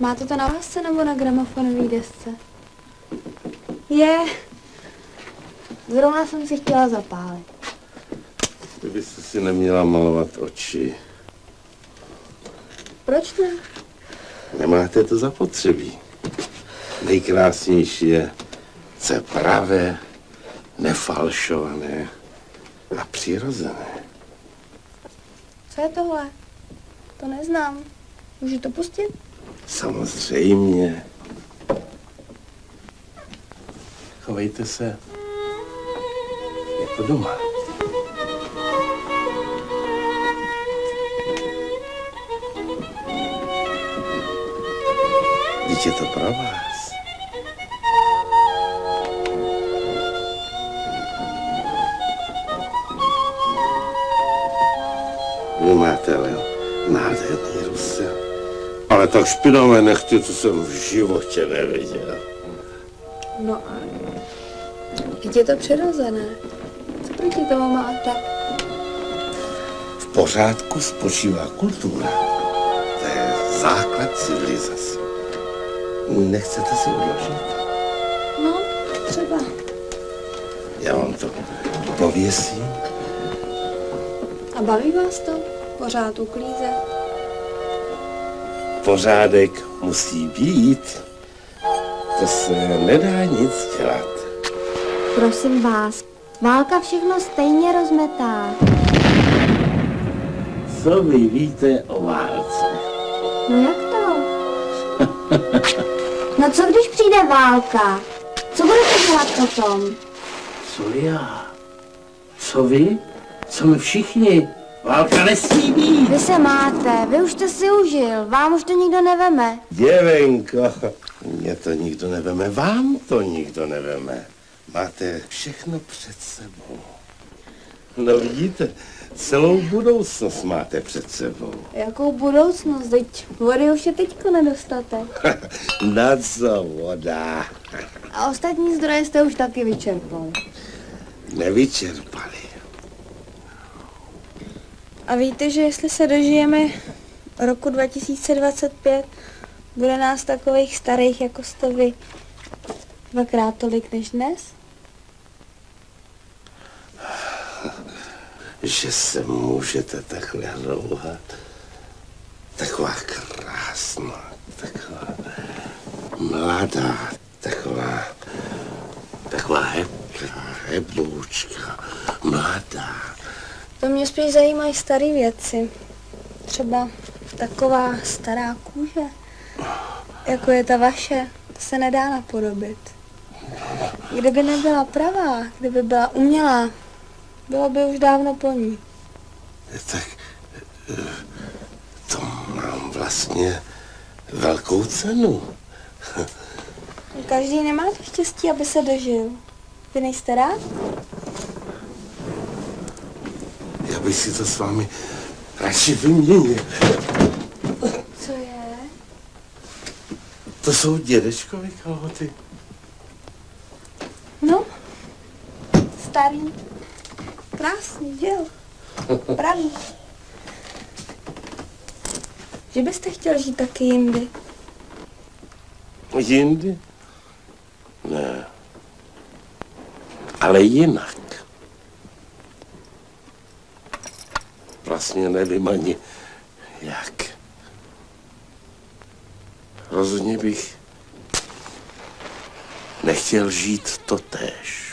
Máte to na lásce nebo na gramofonové desce? Zrovna jsem si chtěla zapálit. Vy byste si neměla malovat oči. Proč ne? Nemáte to zapotřebí. Nejkrásnější je, co je pravé, nefalšované a přirozené. Co je tohle? To neznám. Můžu to pustit? Samozřejmě. Chovejte se jako doma. Vždyť je to pro vás. Vy máte ale nádherný rusy. Ale tak špinavé nechty, co jsem v životě neviděl. No a vždyť je to přirozené. Co proti tomu máte? V pořádku spočívá kultura. To je základ civilizace. Nechcete si odložit? No, třeba. Já vám to pověsím. A baví vás to? Pořád uklízet? Pořádek musí být. To se nedá nic dělat. Prosím vás, válka všechno stejně rozmetá. Co vy víte o válce? No jak to? No co když přijde válka? Co budete dělat potom? Co já? Co vy? Co my všichni? Válka nesmí být. Vy se máte, vy už jste si užil, vám už to nikdo neveme. Děvenko, mě to nikdo neveme, vám to nikdo neveme. Máte všechno před sebou. No vidíte, celou budoucnost máte před sebou. Jakou budoucnost? Teď vody už je teďko nedostatek. Na co voda? A ostatní zdroje jste už taky vyčerpali. Nevyčerpali. A víte, že jestli se dožijeme roku 2025, bude nás takových starých, jako jste vy, dvakrát tolik než dnes? Že se můžete takhle rouhat. Taková krásná, taková mladá, taková heboučka, mladá. To mě spíš zajímají staré věci. Třeba taková stará kůže, jako je ta vaše, to se nedá napodobit. Kdyby nebyla pravá, kdyby byla umělá, bylo by už dávno po ní. Tak to mám vlastně velkou cenu. Každý nemá to štěstí, aby se dožil. Vy nejste rád? Já bych si to s vámi radši vyměnil. Co je? To jsou dědečkovy kalhoty. No, starý. Krásný, že jo? Pravý. Že byste chtěl žít taky jindy? Jindy? Ne. Ale jinak. Vlastně nevím ani jak. Rozhodně bych nechtěl žít totéž.